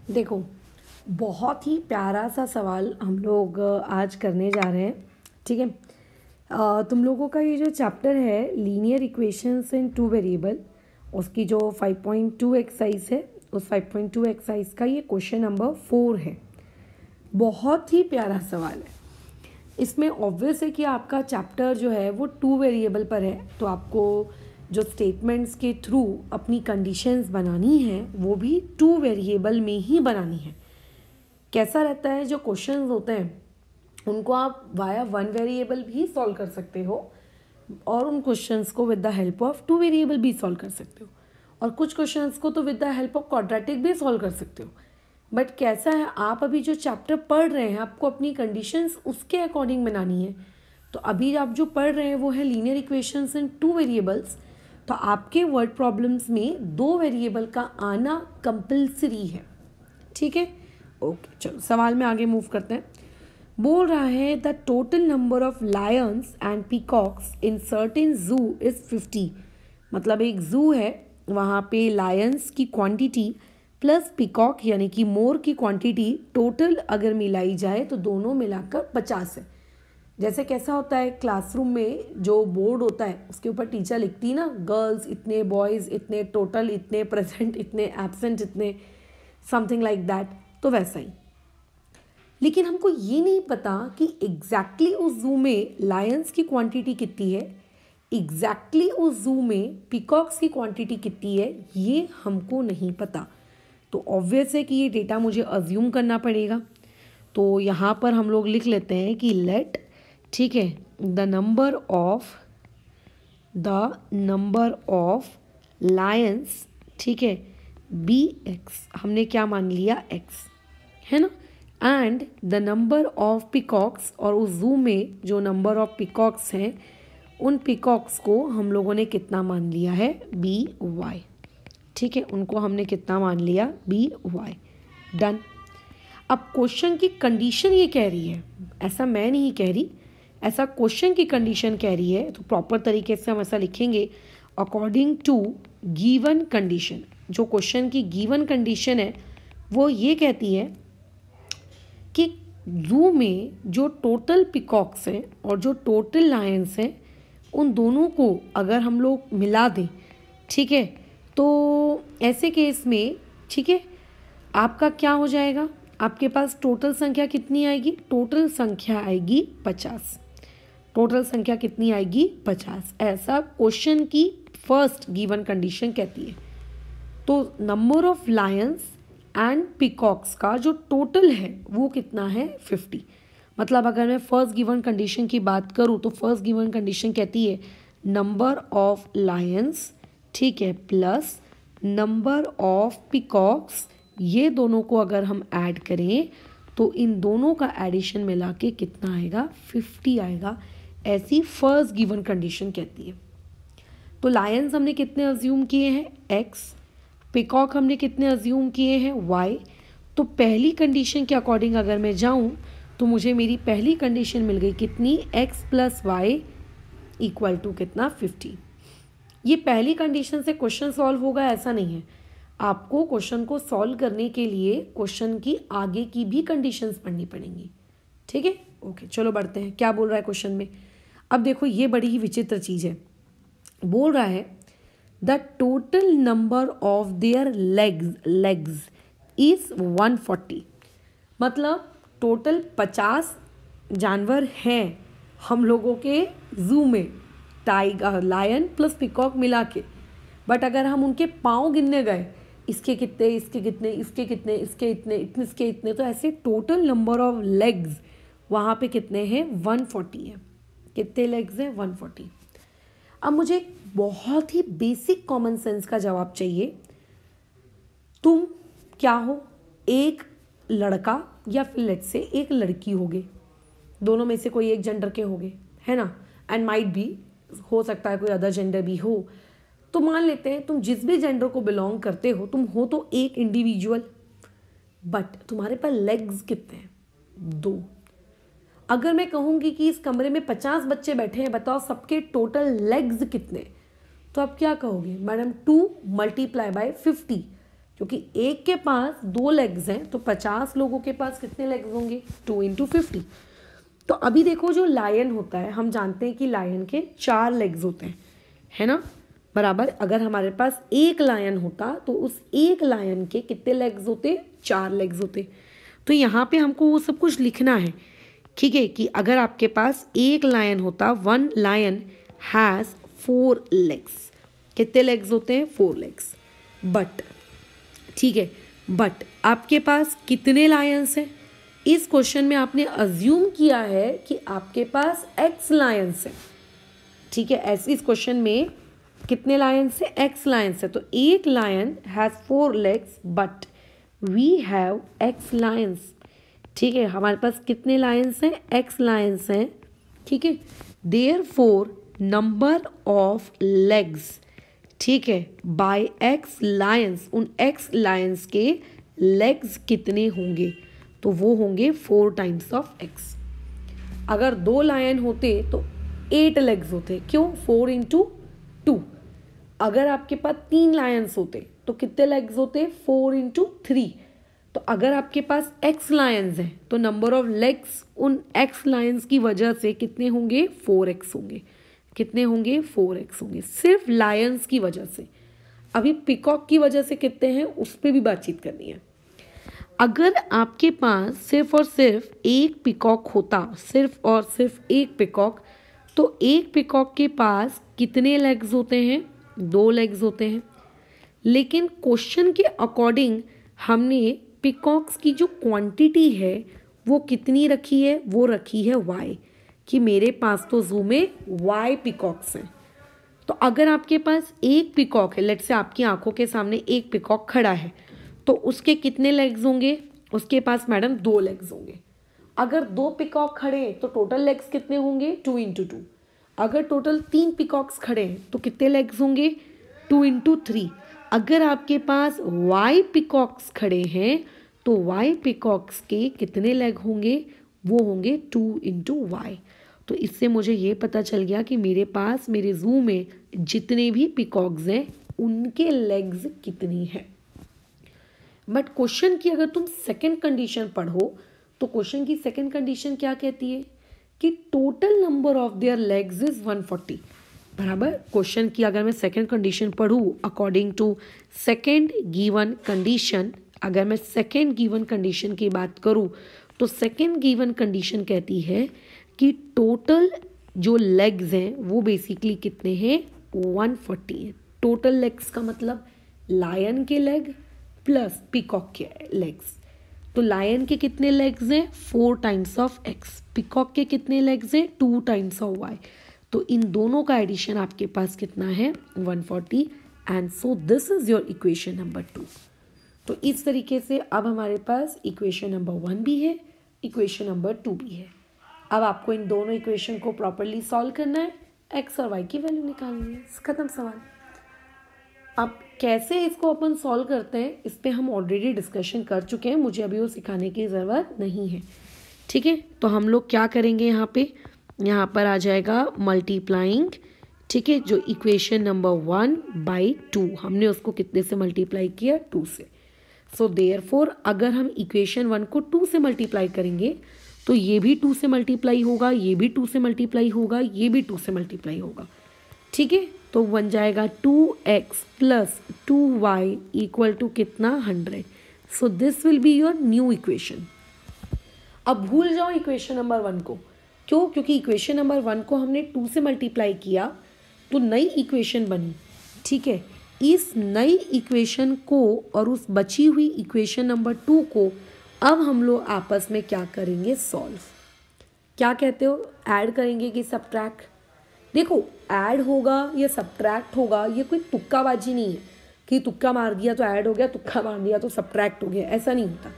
देखो, बहुत ही प्यारा सा सवाल हम लोग आज करने जा रहे हैं। ठीक है। तुम लोगों का ये जो चैप्टर है लीनियर इक्वेशंस इन टू वेरिएबल, उसकी जो 5.2 एक्सरसाइज है, उस 5.2 एक्सरसाइज का ये क्वेश्चन नंबर 4 है। बहुत ही प्यारा सवाल है। इसमें ऑब्वियस है कि आपका चैप्टर जो है वो टू वेरिएबल पर है, तो आपको जो स्टेटमेंट्स के थ्रू अपनी कंडीशंस बनानी है वो भी टू वेरिएबल में ही बनानी है। कैसा रहता है, जो क्वेश्चंस होते हैं उनको आप वाया वन वेरिएबल भी सॉल्व कर सकते हो और उन क्वेश्चंस को with the help of two variable भी सॉल्व कर सकते हो, और कुछ क्वेश्चंस को तो with the help of quadratic भी सॉल्व कर सकते हो। बट कैसा है, आप अभी जो चैप्टर पढ़ रहे हैं आपको अपनी कंडीशंस उसके अकॉर्डिंग बनानी है। तो अभी आप जो पढ़ रहे हैं वो है लीनियर इक्वेशंस इन टू वेरिएबल्स, तो आपके वर्ड प्रॉब्लम्स में दो वेरिएबल का आना कंपल्सरी है। ठीक है, ओके, चलो सवाल में आगे मूव करते हैं। बोल रहा है the total number of lions and peacocks in certain जू इज़ 50। मतलब एक जू है, वहाँ पे लायंस की क्वांटिटी प्लस पीकॉक यानी कि मोर की क्वांटिटी टोटल अगर मिलाई जाए तो दोनों मिलाकर 50 है। जैसे कैसा होता है, क्लासरूम में जो बोर्ड होता है उसके ऊपर टीचर लिखती है ना, गर्ल्स इतने, बॉयज़ इतने, टोटल इतने, प्रेजेंट इतने, एब्सेंट इतने, समथिंग लाइक दैट। तो वैसा ही, लेकिन हमको ये नहीं पता कि एग्जैक्टली उस जू में लायंस की क्वांटिटी कितनी है, एग्जैक्टली उस जू में पीकॉक्स की क्वांटिटी कितनी है, ये हमको नहीं पता। तो ऑब्वियस है कि ये डेटा मुझे अज्यूम करना पड़ेगा। तो यहाँ पर हम लोग लिख लेते हैं कि लेट, ठीक है, द नंबर ऑफ लायंस, ठीक है, बी एक्स, हमने क्या मान लिया, एक्स, है ना, and the number of peacocks, और उस जू में जो नंबर ऑफ पिकॉक्स हैं उन पिकॉक्स को हम लोगों ने कितना मान लिया है, बी वाई। ठीक है, उनको हमने कितना मान लिया, बी वाई। डन। अब क्वेश्चन की कंडीशन ये कह रही है, ऐसा मैं नहीं कह रही, ऐसा क्वेश्चन की कंडीशन कह रही है, तो प्रॉपर तरीके से हम ऐसा लिखेंगे, अकॉर्डिंग टू गिवन कंडीशन। जो क्वेश्चन की गिवन कंडीशन है वो ये कहती है कि जू में जो टोटल पिकॉक्स हैं और जो टोटल लायंस हैं उन दोनों को अगर हम लोग मिला दें, ठीक है, तो ऐसे केस में, ठीक है, आपका क्या हो जाएगा, आपके पास टोटल संख्या कितनी आएगी, टोटल संख्या आएगी 50। टोटल संख्या कितनी आएगी, 50। ऐसा क्वेश्चन की फर्स्ट गिवन कंडीशन कहती है। तो number of lions and peacocks का जो टोटल है वो कितना है, 50। मतलब अगर मैं फर्स्ट गिवन कंडीशन की बात करूँ तो फर्स्ट गिवन कंडीशन कहती है नंबर ऑफ लायंस, ठीक है, प्लस नंबर ऑफ पिकॉक्स, ये दोनों को अगर हम ऐड करें तो इन दोनों का एडिशन मिला के कितना आएगा, 50 आएगा। ऐसी फर्स्ट गिवन कंडीशन कहती है। तो लायंस हमने कितने अज्यूम किए हैं, एक्स, पिकॉक हमने कितने अज्यूम किए हैं, वाई। तो पहली कंडीशन के अकॉर्डिंग अगर मैं जाऊं तो मुझे मेरी पहली कंडीशन मिल गई कितनी, x plus y equal to कितना, 50। ये पहली कंडीशन से क्वेश्चन सॉल्व होगा ऐसा नहीं है, आपको क्वेश्चन को सॉल्व करने के लिए क्वेश्चन की आगे की भी कंडीशंस पढ़नी पड़ेंगी। ठीक है, ओके, चलो बढ़ते हैं, क्या बोल रहा है क्वेश्चन में। अब देखो ये बड़ी ही विचित्र चीज़ है, बोल रहा है the total number of their legs is 140। मतलब टोटल 50 जानवर हैं हम लोगों के जू में, टाइगर, लायन प्लस पिकॉक मिला के। बट अगर हम उनके पाँव गिनने गए, इसके कितने, इसके कितने, इसके कितने, इसके इतने, इसके इतने, तो ऐसे टोटल नंबर ऑफ लेग्स वहाँ पे कितने हैं, 140 है। कितने लेग्स हैं, 140। अब मुझे बहुत ही बेसिक कॉमन सेंस का जवाब चाहिए। तुम क्या हो, एक लड़का या फिर लेट्स से एक लड़की होगे, दोनों में से कोई एक जेंडर के होगे, है ना, एंड माइट भी हो सकता है कोई अदर जेंडर भी हो। तो मान लेते हैं तुम जिस भी जेंडर को बिलोंग करते हो, तुम हो तो एक इंडिविजुअल, बट तुम्हारे पास लेग्स कितने हैं, 2। अगर मैं कहूँगी कि इस कमरे में 50 बच्चे बैठे हैं, बताओ सबके टोटल लेग्स कितने, तो आप क्या कहोगे, मैडम 2 × 50, क्योंकि एक के पास 2 लेग्स हैं, तो 50 लोगों के पास कितने लेग्स होंगे? 2 × 50। तो अभी देखो जो लायन होता है, हम जानते हैं कि लायन के 4 लेग्स होते हैं, है ना, बराबर। अगर हमारे पास एक लायन होता तो उस एक लायन के कितने लेग्स होते? 4 लेग्स होते। तो यहाँ पे हमको वो सब कुछ लिखना है, ठीक है, कि अगर आपके पास एक लायन होता, 1 लायन हैज़ 4 लेग्स। कितने लेग्स होते हैं? 4 लेग्स। बट, ठीक है, बट आपके पास कितने लायंस हैं? इस क्वेश्चन में आपने अज्यूम किया है कि आपके पास x लायंस है, ठीक है। ऐसे इस क्वेश्चन में कितने लायंस है? x लायंस है। तो एक lion has 4 legs but we have x lions, ठीक है। हमारे पास कितने लायंस हैं? x लायंस हैं, ठीक है। देयरफॉर नंबर ऑफ लेग्स, ठीक है, बाय x लायंस, उन x लायंस के लेग्स कितने होंगे? तो वो होंगे 4 टाइम्स ऑफ x। अगर 2 लायन होते तो 8 लेग्स होते। क्यों? 4 × 2। अगर आपके पास 3 लायंस होते तो कितने लेग्स होते? 4 × 3। तो अगर आपके पास x लायंस हैं तो नंबर ऑफ लेग्स उन x लायंस की वजह से कितने होंगे? 4x होंगे। कितने होंगे? 4x होंगे, सिर्फ लायंस की वजह से। अभी पिकॉक की वजह से कितने हैं उस पर भी बातचीत करनी है। अगर आपके पास सिर्फ और सिर्फ एक पिकॉक होता, सिर्फ और सिर्फ एक पिकॉक, तो एक पिकॉक के पास कितने लेग्स होते हैं? 2 लेग्स होते हैं। लेकिन क्वेश्चन के अकॉर्डिंग हमने पिकॉक्स की जो क्वांटिटी है वो कितनी रखी है? वो रखी है y, कि मेरे पास तो ज़ू में y पिकॉक्स हैं। तो अगर आपके पास एक पिकॉक है, लेट्स से आपकी आंखों के सामने एक पिकॉक खड़ा है, तो उसके कितने लेग्स होंगे? उसके पास मैडम 2 लेग्स होंगे। अगर 2 पिकॉक खड़े हैं तो टोटल लेग्स कितने होंगे? 2 × 2। अगर टोटल 3 पिकॉक्स खड़े हैं तो कितने लेग्स होंगे? 2 × 3। अगर आपके पास y पिकॉक्स खड़े हैं तो y पिकॉक्स के कितने लेग होंगे? वो होंगे 2 × y। तो इससे मुझे ये पता चल गया कि मेरे पास मेरे ज़ू में जितने भी पिकॉक्स हैं उनके लेग्स कितनी है। बट क्वेश्चन की अगर तुम सेकंड कंडीशन पढ़ो तो क्वेश्चन की सेकंड कंडीशन क्या कहती है? कि total number of their legs is 140, बराबर। क्वेश्चन की अगर मैं सेकंड कंडीशन पढ़ूँ according to second given condition, अगर मैं सेकंड गिवन कंडीशन की बात करूँ तो सेकंड गिवन कंडीशन कहती है कि टोटल जो लेग्स हैं वो बेसिकली कितने हैं? 140 है। टोटल लेग्स का मतलब लायन के लेग प्लस पिकॉक के लेग्स। तो लायन के कितने लेग्स हैं? 4 टाइम्स ऑफ x। पिकॉक के कितने लेग्स हैं? 2 टाइम्स ऑफ y। तो इन दोनों का एडिशन आपके पास कितना है? 140। And so this is your equation number 2। तो इस तरीके से अब हमारे पास इक्वेशन नंबर 1 भी है, इक्वेशन नंबर 2 भी है। अब आपको इन दोनों इक्वेशन को प्रॉपरली सॉल्व करना है, x और y की वैल्यू निकालनी है, खत्म सवाल। अब कैसे इसको अपन सॉल्व करते हैं इस पे हम ऑलरेडी डिस्कशन कर चुके हैं, मुझे अभी वो सिखाने की ज़रूरत नहीं है, ठीक है। तो हम लोग क्या करेंगे, यहाँ पर आ जाएगा मल्टीप्लाइंग, ठीक है, जो इक्वेशन नंबर 1/2 हमने उसको कितने से मल्टीप्लाई किया? 2 से। सो देयरफॉर अगर हम इक्वेशन 1 को 2 से मल्टीप्लाई करेंगे तो ये भी 2 से मल्टीप्लाई होगा, ये भी 2 से मल्टीप्लाई होगा, ये भी 2 से मल्टीप्लाई होगा, ठीक है। तो बन जाएगा 2x + 2y = कितना? 100। So this will be your new equation. अब भूल जाओ इक्वेशन नंबर 1 को। क्यों? क्योंकि इक्वेशन नंबर 1 को हमने 2 से मल्टीप्लाई किया तो नई इक्वेशन बनी, ठीक है। इस नई इक्वेशन को और उस बची हुई इक्वेशन नंबर 2 को अब हम लोग आपस में क्या करेंगे? सॉल्व। क्या कहते हो? ऐड करेंगे कि सब्ट्रैक्ट? देखो, ऐड होगा या सब्ट्रैक्ट होगा ये कोई तुक्काबाजी नहीं है कि तुक्का मार दिया तो ऐड हो गया, तुक्का मार दिया तो सब्ट्रैक्ट हो गया, ऐसा नहीं होता।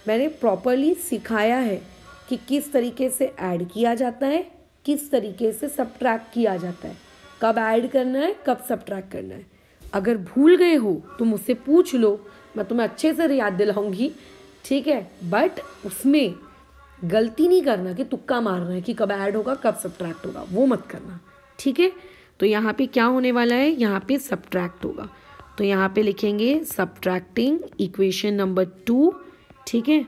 मैंने प्रॉपरली सिखाया है कि किस तरीके से ऐड किया जाता है, किस तरीके से सब्ट्रैक्ट किया जाता है, कब ऐड करना है, कब सब्ट्रैक्ट करना है। अगर भूल गए हो तो मुझसे पूछ लो, मैं तुम्हें अच्छे से याद दिलाऊंगी, ठीक है। बट उसमें गलती नहीं करना कि तुक्का मारना है कि कब ऐड होगा कब सब्ट्रैक्ट होगा, वो मत करना, ठीक है। तो यहाँ पे क्या होने वाला है? यहाँ पे सब्ट्रैक्ट होगा। तो यहाँ पे लिखेंगे सब्ट्रैक्टिंग इक्वेशन नंबर 2, ठीक है।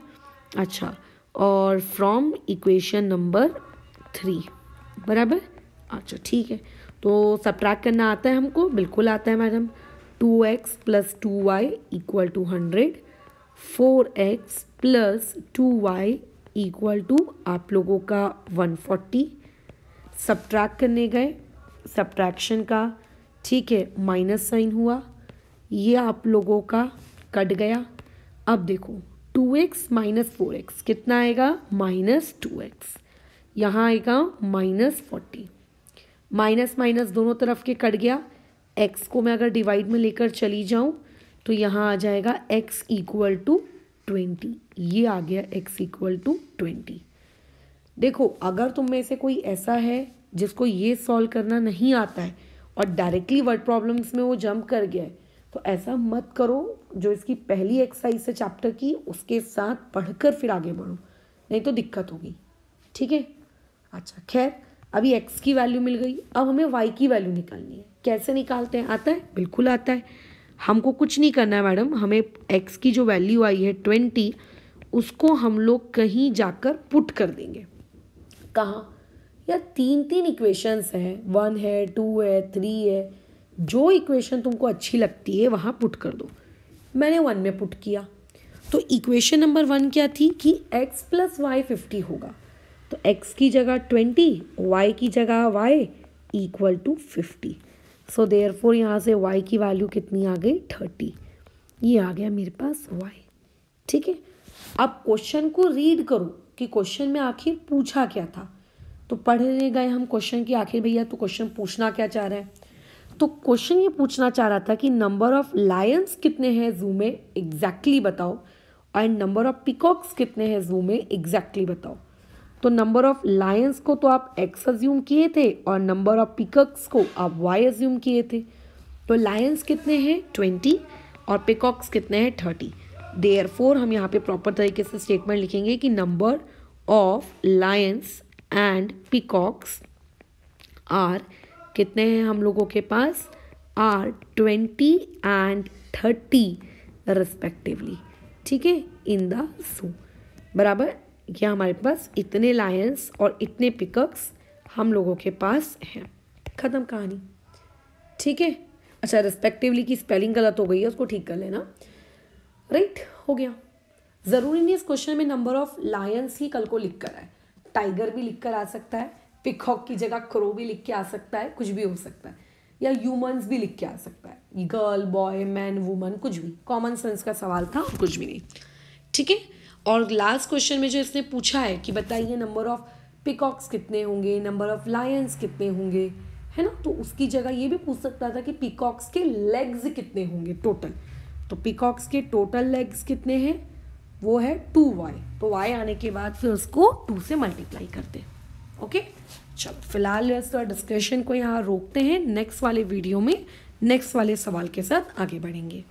अच्छा, और फ्रॉम इक्वेशन नंबर 3, बराबर। अच्छा ठीक है, तो सब्ट्रैक्ट करना आता है हमको? बिल्कुल आता है madam. 2x + 2y = 100, 4x + 2y = आप लोगों का 140। सब्ट्रैक्ट करने गए, सब्ट्रैक्शन का, ठीक है, माइनस साइन हुआ, ये आप लोगों का कट गया। अब देखो 2x - 4x कितना आएगा? -2x। यहाँ आएगा -40। माइनस माइनस दोनों तरफ के कट गया। x को मैं अगर डिवाइड में लेकर चली जाऊँ तो यहाँ आ जाएगा x = 20। ये आ गया x = 20। देखो अगर तुम में से कोई ऐसा है जिसको ये सॉल्व करना नहीं आता है और डायरेक्टली वर्ड प्रॉब्लम्स में वो जंप कर गया है, तो ऐसा मत करो। जो इसकी पहली एक्सरसाइज है चैप्टर की, उसके साथ पढ़कर फिर आगे बढ़ो, नहीं तो दिक्कत होगी, ठीक है। अच्छा खैर, अभी x की वैल्यू मिल गई, अब हमें y की वैल्यू निकालनी है। कैसे निकालते हैं? आता है? बिल्कुल आता है। हमको कुछ नहीं करना है मैडम, हमें x की जो वैल्यू आई है 20, उसको हम लोग कहीं जाकर पुट कर देंगे। कहाँ? यार 3 इक्वेशंस हैं, 1 है, 2 है, 3 है। जो इक्वेशन तुमको अच्छी लगती है वहाँ पुट कर दो। मैंने 1 में पुट किया, तो इक्वेशन नंबर 1 क्या थी कि x + y 50 होगा। तो x की जगह 20, y की जगह y = 50। सो देयरफॉर यहाँ से y की वैल्यू कितनी आ गई? 30। ये आ गया मेरे पास y, ठीक है। अब क्वेश्चन को रीड करो कि क्वेश्चन में आखिर पूछा क्या था। तो पढ़ने गए हम क्वेश्चन की, आखिर भैया तो क्वेश्चन पूछना क्या चाह रहा है? तो क्वेश्चन ये पूछना चाह रहा था कि नंबर ऑफ लायंस कितने हैं जू में, एग्जैक्टली बताओ, और नंबर ऑफ पिकॉक्स कितने हैं जू में, एग्जैक्टली बताओ। तो नंबर ऑफ लायंस को तो आप x अज्यूम किए थे और नंबर ऑफ पिकॉक्स को आप y अज्यूम किए थे। तो लायंस कितने हैं? 20 और पिकॉक्स कितने हैं? 30। देयरफॉर हम यहाँ पे प्रॉपर तरीके से स्टेटमेंट लिखेंगे कि number of lions and peacocks are कितने हैं हम लोगों के पास? आर 20 एंड 30 रिस्पेक्टिवली, ठीक है, इन द जू, बराबर। क्या हमारे पास इतने लायंस और इतने पिकॉक्स हम लोगों के पास हैं। खत्म कहानी, ठीक है। अच्छा, रिस्पेक्टिवली की स्पेलिंग गलत हो गई है, उसको ठीक कर लेना, राइट, हो गया। ज़रूरी नहीं इस क्वेश्चन में नंबर ऑफ लायंस ही कल को लिख कर आए, टाइगर भी लिख कर आ सकता है, पिकॉक की जगह क्रो भी लिख के आ सकता है, कुछ भी हो सकता है, या ह्यूमंस भी लिख के आ सकता है, गर्ल, बॉय, मैन, वुमन, कुछ भी। कॉमन सेंस का सवाल था, कुछ भी नहीं, ठीक है। और लास्ट क्वेश्चन में जो इसने पूछा है कि बताइए नंबर ऑफ पिकॉक्स कितने होंगे, नंबर ऑफ लायंस कितने होंगे, है ना, तो उसकी जगह ये भी पूछ सकता था कि पिकॉक्स के लेग्स कितने होंगे टोटल। तो पिकॉक्स के टोटल लेग्स कितने हैं? वो है 2y। तो y आने के बाद फिर उसको 2 से मल्टीप्लाई करते हैं। ओके, चलो फिलहाल इस डिस्कशन को यहाँ रोकते हैं। नेक्स्ट वाले वीडियो में नेक्स्ट वाले सवाल के साथ आगे बढ़ेंगे।